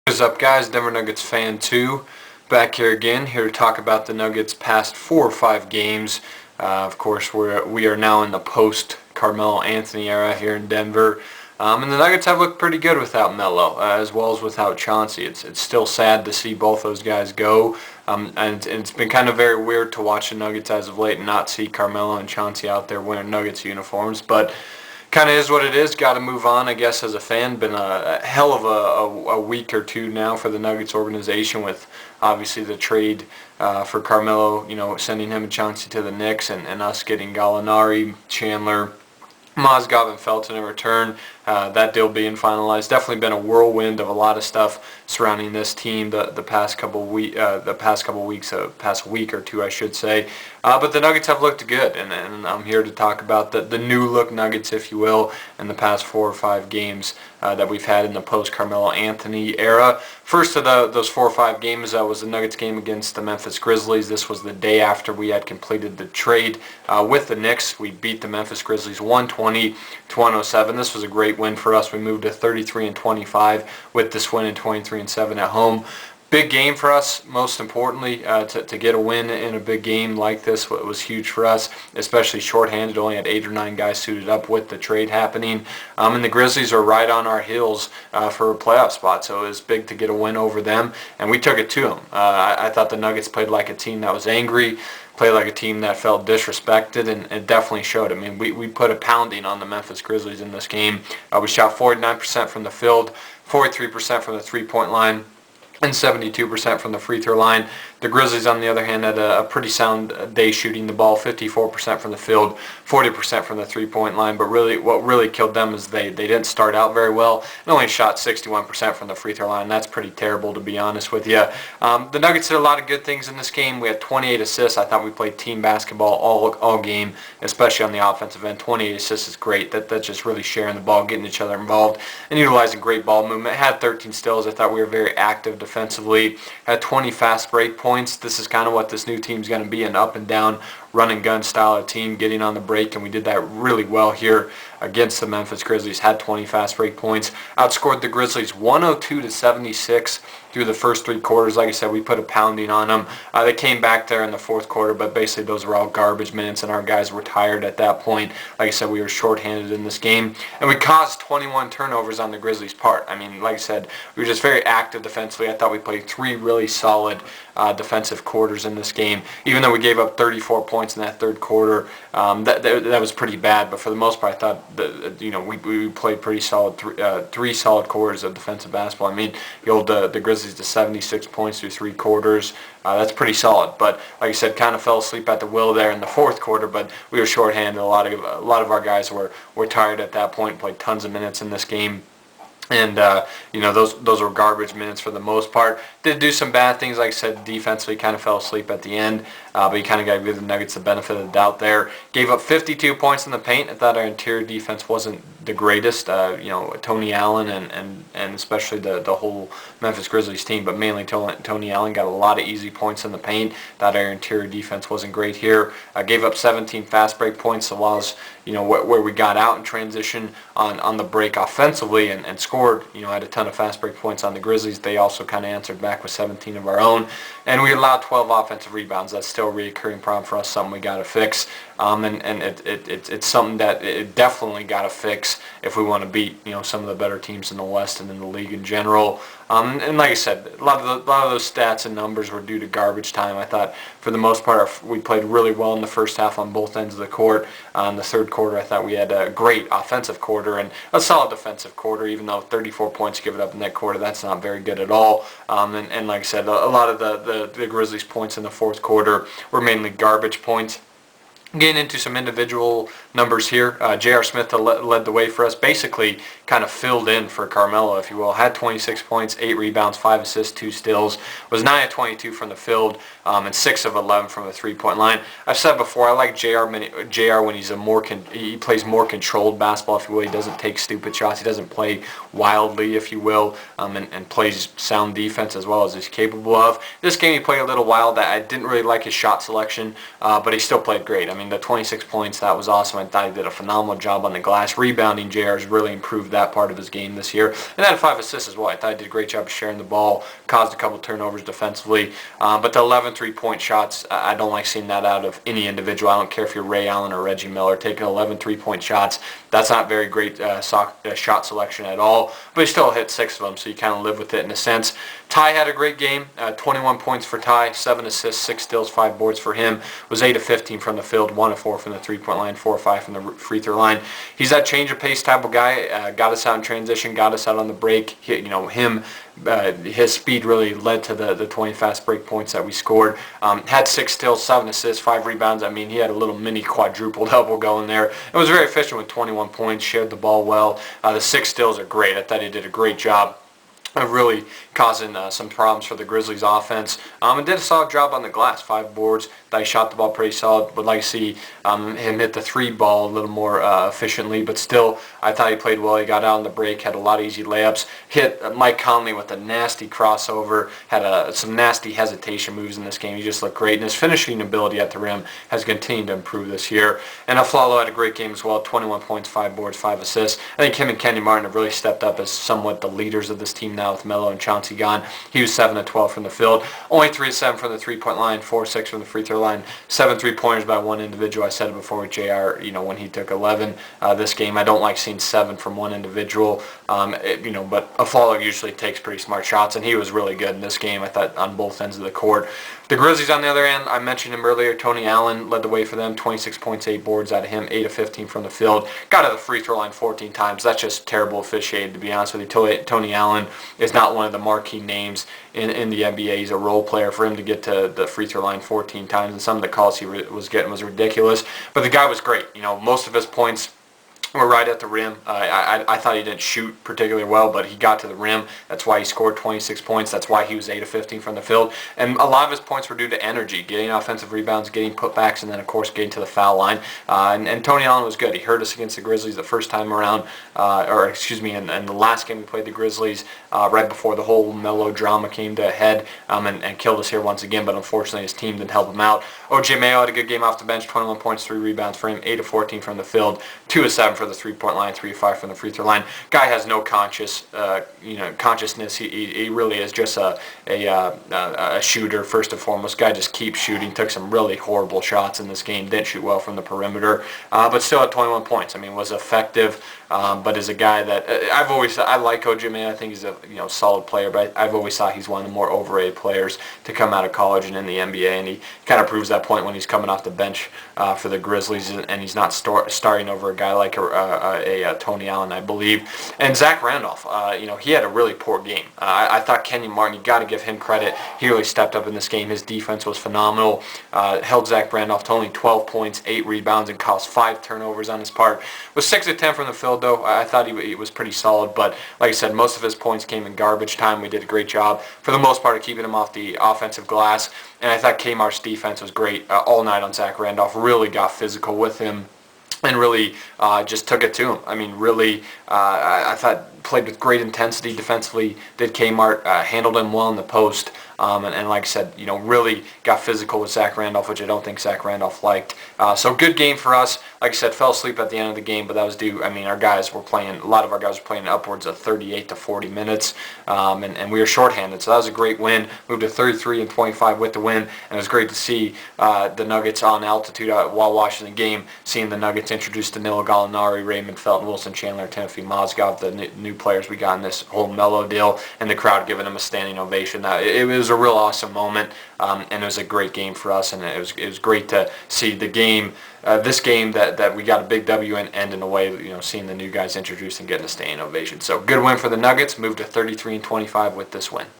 What's up, guys? Denver Nuggets fan 2 back here again, here to talk about the Nuggets' past 4 or 5 games. Of course, we are now in the post-Carmelo Anthony era here in Denver. And the Nuggets have looked pretty good without Melo, as well as without Chauncey. It's still sad to see both those guys go. And it's been kind of very weird to watch the Nuggets as of late and not see Carmelo and Chauncey out there wearing Nuggets uniforms. But kind of is what it is. Got to move on, I guess, as a fan. Been a hell of a week or two now for the Nuggets organization, with obviously the trade for Carmelo, sending him and Chauncey to the Knicks, and us getting Gallinari, Chandler, Mozgov, and Felton in return. That deal being finalized. Definitely been a whirlwind of a lot of stuff surrounding this team the past couple weeks, past week or two, I should say. But the Nuggets have looked good, and I'm here to talk about the new look Nuggets, if you will, in the past 4 or 5 games that we've had in the post-Carmelo Anthony era. First of those 4 or 5 games was the Nuggets game against the Memphis Grizzlies. This was the day after we had completed the trade with the Knicks. We beat the Memphis Grizzlies 120-107. This was a great win for us. We moved to 33-25 with this win, and 23-7 at home. Big game for us, most importantly, to get a win in a big game like this was huge for us, especially shorthanded. Only had 8 or 9 guys suited up with the trade happening. And the Grizzlies are right on our heels for a playoff spot, so it was big to get a win over them, and we took it to them. I thought the Nuggets played like a team that was angry, played like a team that felt disrespected, and it definitely showed. I mean, we put a pounding on the Memphis Grizzlies in this game. We shot 49% from the field, 43% from the three-point line, and 72% from the free throw line. The Grizzlies, on the other hand, had a pretty sound day shooting the ball, 54% from the field, 40% from the three-point line. But really, what really killed them is they didn't start out very well and only shot 61% from the free throw line. That's pretty terrible, to be honest with you. The Nuggets did a lot of good things in this game. We had 28 assists. I thought we played team basketball all game, especially on the offensive end. 28 assists is great. That's just really sharing the ball, getting each other involved, and utilizing great ball movement. Had 13 steals. I thought we were very active defensively. Had 20 fast break points. This is kind of what this new team's going to be, an up and down, run and gun style of team, getting on the break, and we did that really well here against the Memphis Grizzlies. Had 20 fast break points. Outscored the Grizzlies 102-76 through the first 3 quarters. Like I said, we put a pounding on them. They came back there in the 4th quarter, but basically those were all garbage minutes, and our guys were tired at that point. Like I said, we were shorthanded in this game, and we caused 21 turnovers on the Grizzlies' part. I mean, like I said, we were just very active defensively. I thought we played 3 really solid defensive quarters in this game. Even though we gave up 34 points in that 3rd quarter, that was pretty bad. But for the most part, I thought we played pretty solid 3 solid quarters of defensive basketball. I mean, you hold the Grizzlies to 76 points through 3 quarters. That's pretty solid. But like I said, kind of fell asleep at the wheel there in the 4th quarter. But we were shorthanded. A lot of our guys were tired at that point. Played tons of minutes in this game. And those were garbage minutes for the most part. Did do some bad things, like I said, defensively kind of fell asleep at the end, but you kind of got to give the Nuggets the benefit of the doubt there. Gave up 52 points in the paint. I thought our interior defense wasn't the greatest. Tony Allen and especially the whole Memphis Grizzlies team, but mainly Tony Allen got a lot of easy points in the paint. Thought our interior defense wasn't great here. Gave up 17 fast break points, so while where we got out in transition on the break offensively and scored, had a ton of fast break points on the Grizzlies. They also kind of answered back with 17 of our own, and we allowed 12 offensive rebounds. That's still a recurring problem for us, something we got to fix, and it's something that it definitely got to fix if we want to beat some of the better teams in the West and in the league in general. And like I said, a lot of those stats and numbers were due to garbage time. I thought for the most part we played really well in the first half on both ends of the court. In the 3rd quarter, I thought we had a great offensive quarter and a solid defensive quarter, even though 34 points given up in that quarter, that's not very good at all. And like I said, a lot of the Grizzlies' points in the 4th quarter were mainly garbage points. Getting into some individual numbers here, J.R. Smith led the way for us, basically kind of filled in for Carmelo, if you will. Had 26 points, 8 rebounds, 5 assists, 2 steals, was 9 of 22 from the field, and 6 of 11 from the three-point line. I've said before, I like J.R. when he's he plays more controlled basketball, if you will. He doesn't take stupid shots. He doesn't play wildly, if you will, and plays sound defense as well as he's capable of. This game he played a little wild. I didn't really like his shot selection, but he still played great. I mean, the 26 points, that was awesome. defensively, I thought he did a phenomenal job on the glass. Rebounding, JR has really improved that part of his game this year. And had 5 assists as well. I thought he did a great job of sharing the ball, caused a couple turnovers defensively. But the 11 three-point shots, I don't like seeing that out of any individual. I don't care if you're Ray Allen or Reggie Miller. Taking 11 three-point shots, that's not very great shot selection at all. But he still hit 6 of them, so you kind of live with it in a sense. Ty had a great game, 21 points for Ty, 7 assists, 6 steals, 5 boards for him. Was 8 of 15 from the field, 1 of 4 from the three-point line, 4 of 5 from the free throw line. He's that change of pace type of guy. Got us out in transition, got us out on the break. His speed really led to the 20 fast break points that we scored. Had 6 steals, 7 assists, 5 rebounds. I mean, he had a little mini quadruple double going there. It was very efficient with 21 points, shared the ball well. The 6 steals are great. I thought he did a great job of really causing some problems for the Grizzlies offense. And did a solid job on the glass, 5 boards. Thought he shot the ball pretty solid. Would like to see him hit the 3 ball a little more efficiently, but still, I thought he played well. He got out on the break, had a lot of easy layups. Hit Mike Conley with a nasty crossover. Had some nasty hesitation moves in this game. He just looked great, and his finishing ability at the rim has continued to improve this year. And Aflalo had a great game as well, 21 points, 5 boards, 5 assists. I think him and Kenny Martin have really stepped up as somewhat the leaders of this team now with Melo and Chauncey gone. He was 7 of 12 from the field, only 3 of 7 from the three-point line, 4 of 6 from the free throw line, 7 3-pointers by one individual. I said it before with JR, when he took 11 this game. I don't like seeing 7 from one individual, but Aflalo usually takes pretty smart shots, and he was really good in this game, I thought, on both ends of the court. The Grizzlies, on the other end, I mentioned him earlier. Tony Allen led the way for them, 26 points, 8 boards out of him, 8 of 15 from the field. Got to the free throw line 14 times. That's just terrible officiating, to be honest with you. Tony Allen is not one of the marquee names in the NBA. He's a role player. For him to get to the free throw line 14 times, and some of the calls he was getting was ridiculous. But the guy was great. Most of his points were right at the rim. I thought he didn't shoot particularly well, but he got to the rim. That's why he scored 26 points. That's why he was 8 of 15 from the field. And a lot of his points were due to energy, getting offensive rebounds, getting putbacks, and then, of course, getting to the foul line. And Tony Allen was good. He hurt us against the Grizzlies the first time around, in the last game we played the Grizzlies, right before the whole Melo drama came to a head, and killed us here once again, but unfortunately his team didn't help him out. OJ Mayo had a good game off the bench, 21 points, 3 rebounds for him, 8 of 14 from the field, 2 of 7 for the three-point line, 3 of 5 from the free throw line. Guy has no consciousness. He really is just a shooter first and foremost. Guy just keeps shooting. Took some really horrible shots in this game. Didn't shoot well from the perimeter, but still had 21 points. I mean, was effective. But is a guy that I like OJ Mayo. I think he's a solid player, but I've always thought he's one of the more overrated players to come out of college and in the NBA, and he kind of proves that point when he's coming off the bench for the Grizzlies, and he's not starting over a guy like a Tony Allen, I believe. And Zach Randolph, he had a really poor game. I thought Kenyon Martin, you got to give him credit. He really stepped up in this game. His defense was phenomenal. Held Zach Randolph to only 12 points, 8 rebounds, and caused 5 turnovers on his part. Was 6 of 10 from the field, though. I thought he was pretty solid, but like I said, most of his points came in garbage time. We did a great job, for the most part, of keeping him off the offensive glass, and I thought Kmart's defense was great all night on Zach Randolph. Really got physical with him, and really just took it to him. I mean, really, I thought played with great intensity defensively. Did Kmart, handled him well in the post. And like I said, really got physical with Zach Randolph, which I don't think Zach Randolph liked. So good game for us. Like I said, fell asleep at the end of the game, but that was due. I mean, a lot of our guys were playing upwards of 38 to 40 minutes, and we were shorthanded. So that was a great win. Moved to 33 and 25 with the win, and it was great to see the Nuggets on altitude while watching the game, seeing the Nuggets introduce Danilo Gallinari, Raymond Felton, Wilson Chandler, Timothy Mozgov, the new players we got in this whole Melo deal, and the crowd giving them a standing ovation. It was a real awesome moment, and it was a great game for us, and it was great to see the game, this game that we got a big W and end in a way, seeing the new guys introduced and getting a standing ovation. So good win for the Nuggets. Moved to 33 and 25 with this win.